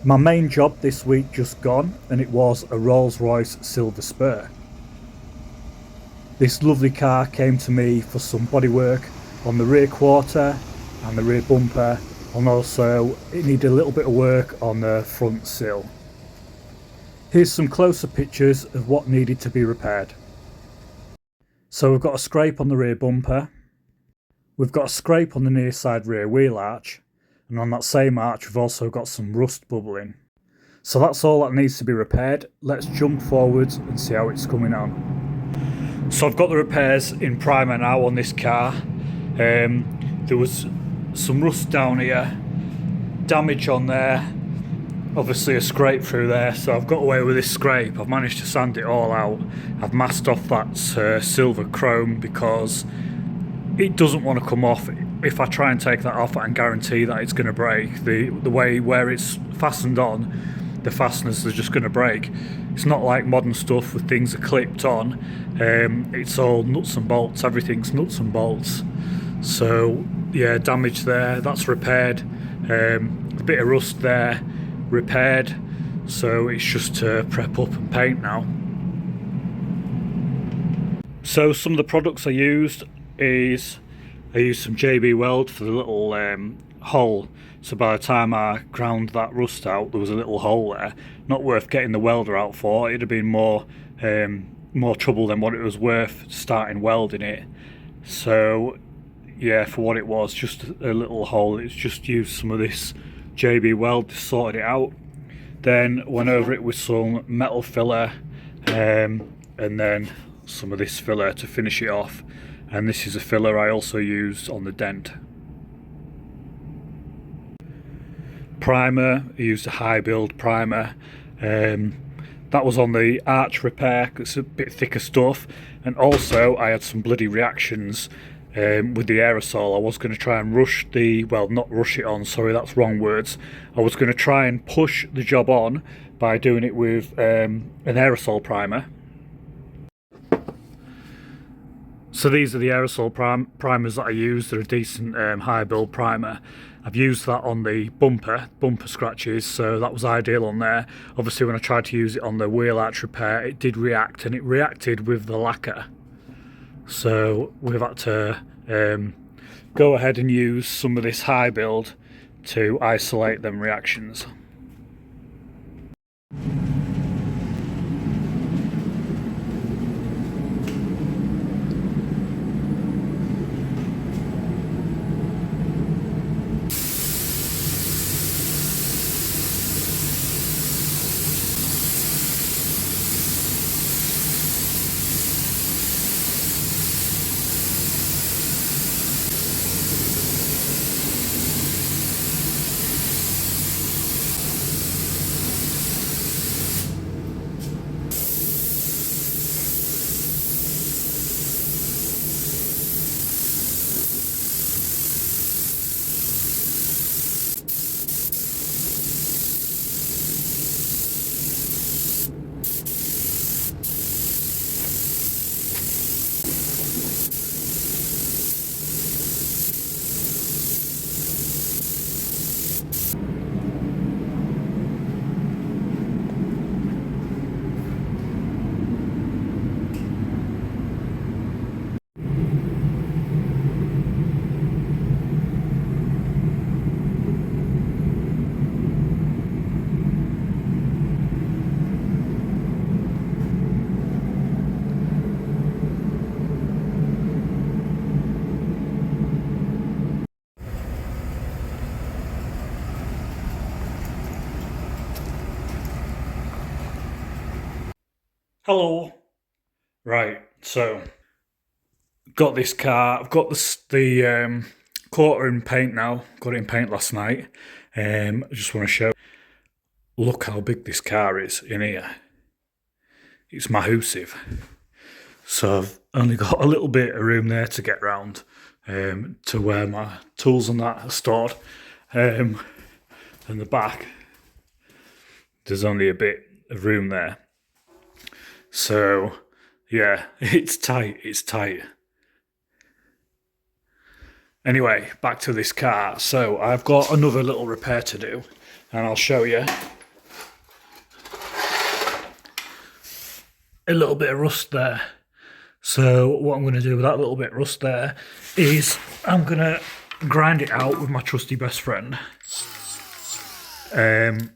My main job this week just gone, and it was a Rolls Royce silver spur. This lovely car came to me for some bodywork on the rear quarter and the rear bumper, and also it needed a little bit of work on the front sill. Here's some closer pictures of what needed to be repaired. So we've got a scrape on the rear bumper, we've got a scrape on the near side rear wheel arch, and on that same arch we've also got some rust bubbling. So that's all that needs to be repaired. Let's jump forwards and see how it's coming on. So I've got the repairs in primer now on this car. There was some rust down here, damage on there, obviously a scrape through there, so I've got away with this scrape. I've managed to sand it all out. I've masked off that silver chrome because it doesn't want to come off. If I try and take that off, I can guarantee that it's going to break. The way where it's fastened on, the fasteners are just going to break. It's not like modern stuff with things are clipped on. It's all nuts and bolts. Everything's nuts and bolts. So yeah, damage there. That's repaired. A bit of rust there, repaired. So it's just to prep up and paint now. So some of the products I used is I used some JB Weld for the little hole. So by the time I ground that rust out, there was a little hole there. Not worth getting the welder out for. It'd have been more trouble than what it was worth starting welding it. So yeah, for what it was, just a little hole. It's just used some of this JB Weld to sort it out. Then went over it with some metal filler, and then some of this filler to finish it off. And this is a filler I also used on the dent. Primer, I used a high build primer. That was on the arch repair, it's a bit thicker stuff. And also I had some bloody reactions with the aerosol. I was going to try and rush not rush it on, sorry, that's wrong words. I was going to try and push the job on by doing it with an aerosol primer. So these are the aerosol primers that I use. They're a decent high build primer. I've used that on the bumper scratches, so that was ideal on there. Obviously when I tried to use it on the wheel arch repair, it did react, and it reacted with the lacquer. So we've had to go ahead and use some of this high build to isolate them reactions. Hello. Right, so got this car. I've got the quarter in paint now. Got it in paint last night. I just want to show. Look how big this car is in here. It's massive. So I've only got a little bit of room there to get round to where my tools and that are stored. And the back, there's only a bit of room there. So yeah, it's tight. Anyway, back to this car. So I've got another little repair to do, and I'll show you. A little bit of rust there. So what I'm going to do with that little bit of rust there is I'm going to grind it out with my trusty best friend. And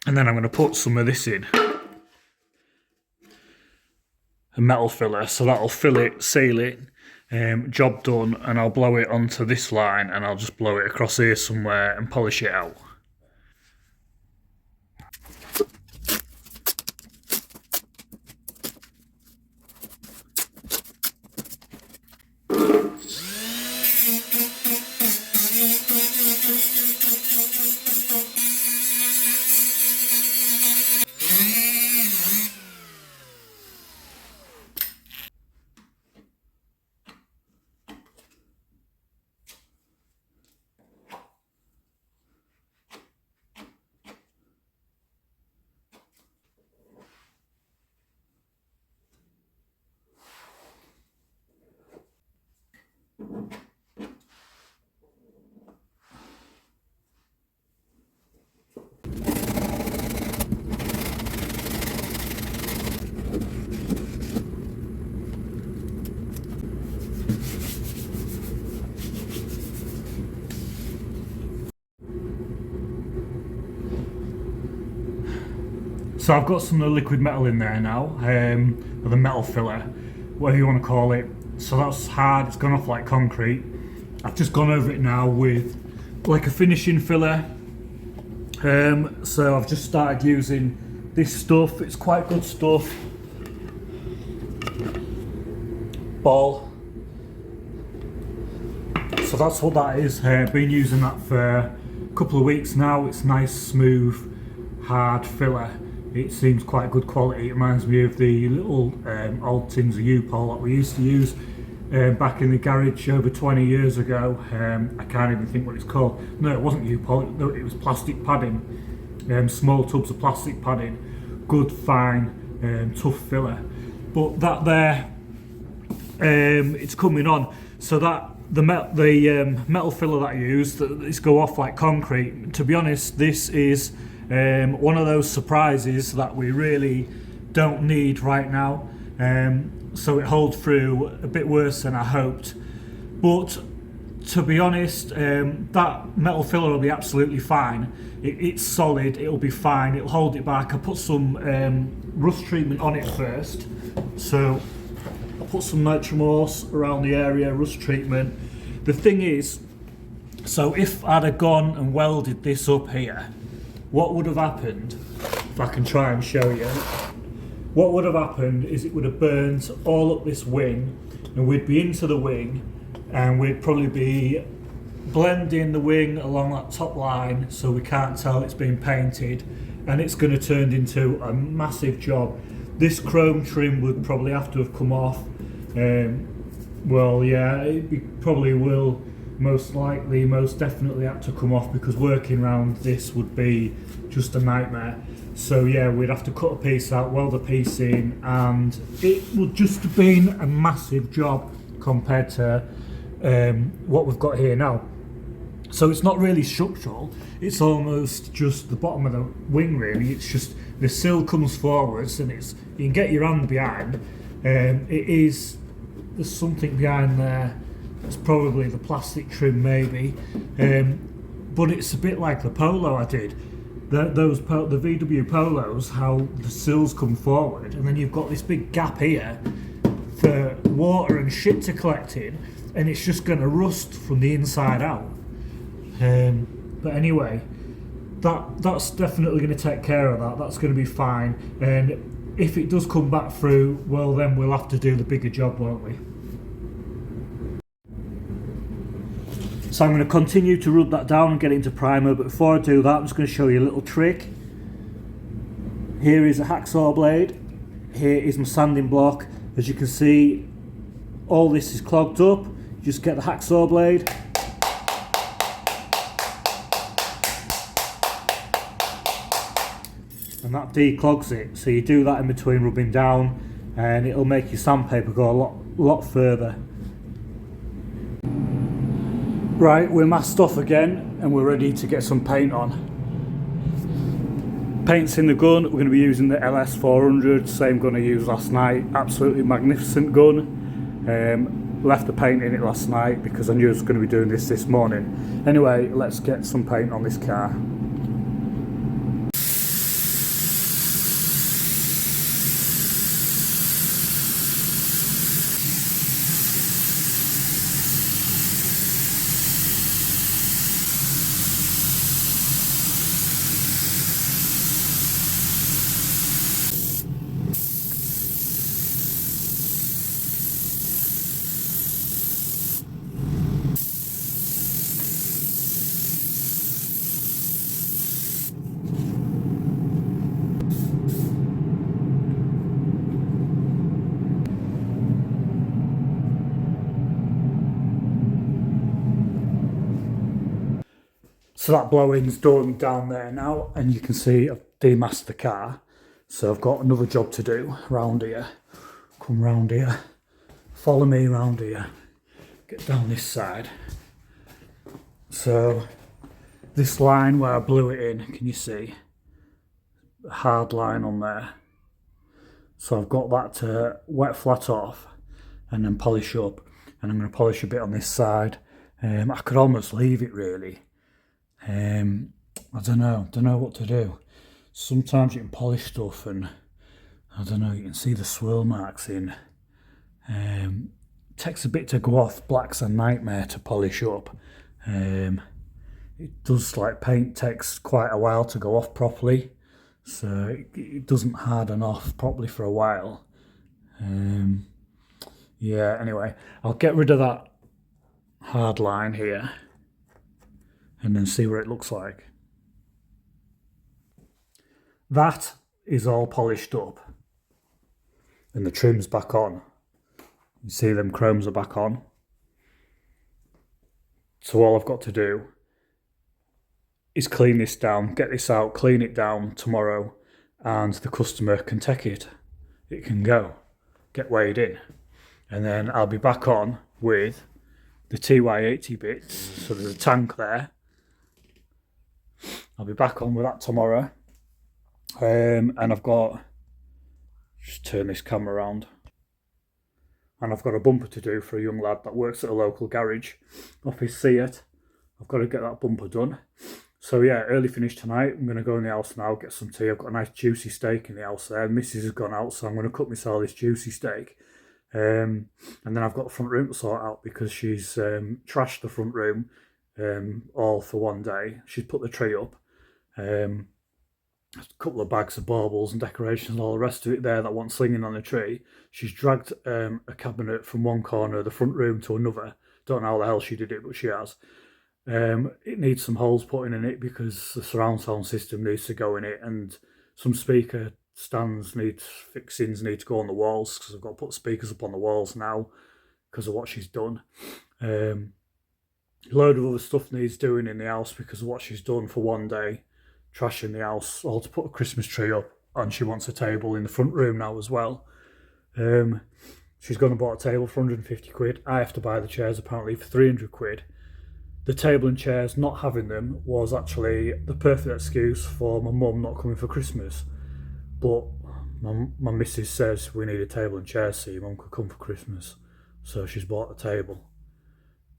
then I'm going to put some of this in. A metal filler, so that'll fill it, seal it, job done, and I'll blow it onto this line and I'll just blow it across here somewhere and polish it out. So I've got some of the liquid metal in there now, or the metal filler, whatever you want to call it. So that's hard, it's gone off like concrete. I've just gone over it now with like a finishing filler. So I've just started using this stuff, it's quite good stuff. Ball. So that's what that is. Been using that for a couple of weeks now. It's nice, smooth, hard filler. It seems quite good quality. It reminds me of the little old tins of U-Pol that we used to use back in the garage over 20 years ago. I can't even think what it's called. No, it wasn't U-Pol, it was plastic padding. Small tubs of plastic padding. Good, fine, tough filler. But that there, it's coming on. So that the metal filler that I use, it's go off like concrete. To be honest, this is one of those surprises that we really don't need right now. So it holds through a bit worse than I hoped. But to be honest, that metal filler will be absolutely fine. It's solid, it'll be fine, it'll hold it back. I put some rust treatment on it first. So I put some nitromorse around the area, rust treatment. The thing is, so if I'd have gone and welded this up here, what would have happened, if I can try and show you, what would have happened is it would have burnt all up this wing, and we'd be into the wing and we'd probably be blending the wing along that top line so we can't tell it's been painted, and it's going to turn into a massive job. This chrome trim would probably have to have come off. Well, yeah, it probably will most definitely have to come off, because working around this would be just a nightmare. So yeah, we'd have to cut a piece out, weld a piece in, and it would just have been a massive job compared to what we've got here now. So it's not really structural, it's almost just the bottom of the wing really. It's just the sill comes forwards and you can get your hand behind. There's something behind there. It's probably the plastic trim maybe, but it's a bit like the Polo I did. The VW Polos, how the sills come forward and then you've got this big gap here for water and shit to collect in, and it's just going to rust from the inside out. But anyway, that's definitely going to take care of that. That's going to be fine, and if it does come back through, well then we'll have to do the bigger job, won't we? So I'm going to continue to rub that down and get it into primer, but before I do that I'm just going to show you a little trick. Here is a hacksaw blade, here is my sanding block. As you can see, all this is clogged up. Just get the hacksaw blade, and that declogs it. So you do that in between rubbing down and it'll make your sandpaper go a lot further. Right, we're masked off again and we're ready to get some paint on. Paint's in the gun. We're going to be using the LS400, same gun I used last night. Absolutely magnificent gun. Left the paint in it last night because I knew I was going to be doing this morning. Anyway, let's get some paint on this car. So that blowing's done down there now, and you can see I've demasked the car. So I've got another job to do round here. Come round here, follow me round here, get down this side. So this line where I blew it in, can you see? A hard line on there. So I've got that to wet flat off and then polish up. And I'm going to polish a bit on this side. I could almost leave it really. I don't know what to do. Sometimes you can polish stuff and I don't know, you can see the swirl marks in. Takes a bit to go off. Black's a nightmare to polish up. It does, like paint takes quite a while to go off properly, so it doesn't harden off properly for a while. Yeah, anyway, I'll get rid of that hard line here and then see what it looks like. That is all polished up and the trim's back on. You see them chromes are back on. So all I've got to do is clean this down, get this out, clean it down tomorrow, and the customer can take it. It can go, get weighed in. And then I'll be back on with the TY80 bits. So there's a tank there. I'll be back on with that tomorrow. And I've got, just turn this camera around. And I've got a bumper to do for a young lad that works at a local garage off his Seat. I've got to get that bumper done. So yeah, early finish tonight. I'm going to go in the house now, get some tea. I've got a nice juicy steak in the house there. Mrs. has gone out, so I'm going to cook myself this juicy steak. And then I've got the front room to sort out because she's trashed the front room all for one day. She's put the tree up. A couple of bags of baubles and decorations and all the rest of it there that wasn't slinging on the tree. She's dragged a cabinet from one corner of the front room to another. Don't know how the hell she did it, but she has. It needs some holes put in it because the surround sound system needs to go in it, and some speaker stands need fixings, need to go on the walls because I've got to put speakers up on the walls now because of what she's done. A load of other stuff needs doing in the house because of what she's done for one day, trashing the house, all to put a Christmas tree up, and she wants a table in the front room now as well. She's gone and bought a table for 150 quid. I have to buy the chairs apparently for 300 quid. The table and chairs, not having them was actually the perfect excuse for my mum not coming for Christmas. But my missus says we need a table and chairs so your mum could come for Christmas. So she's bought a table.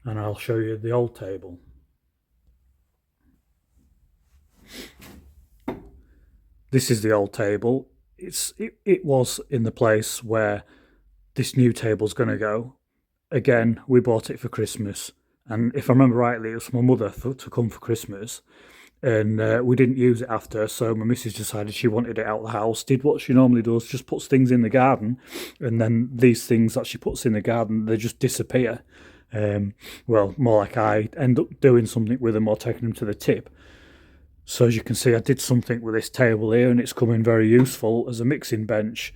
And I'll show you the old table. This is the old table. It was in the place where this new table's going to go. Again, we bought it for Christmas. And if I remember rightly, it was my mother to come for Christmas. And we didn't use it after, so my missus decided she wanted it out of the house, did what she normally does, just puts things in the garden. And then these things that she puts in the garden, they just disappear. Well, more like I end up doing something with them or taking them to the tip. So as you can see, I did something with this table here, and it's coming very useful as a mixing bench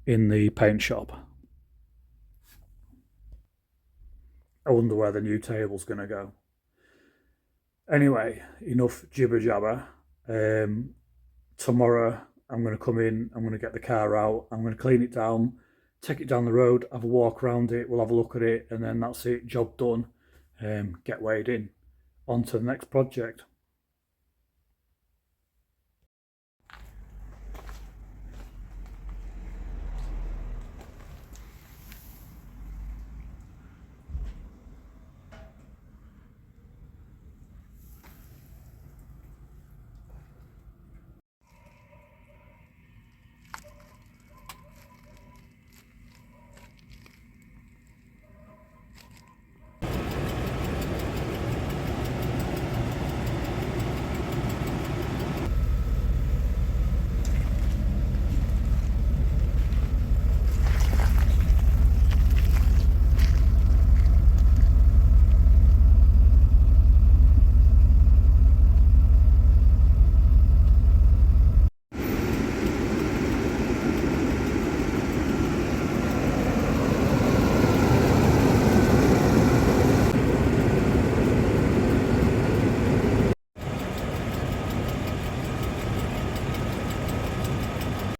in the paint shop. I wonder where the new table's going to go. Anyway, enough jibber jabber. Tomorrow I'm going to come in, I'm going to get the car out, I'm going to clean it down, take it down the road, have a walk around it, we'll have a look at it, and then that's it, job done. get weighed in. On to the next project.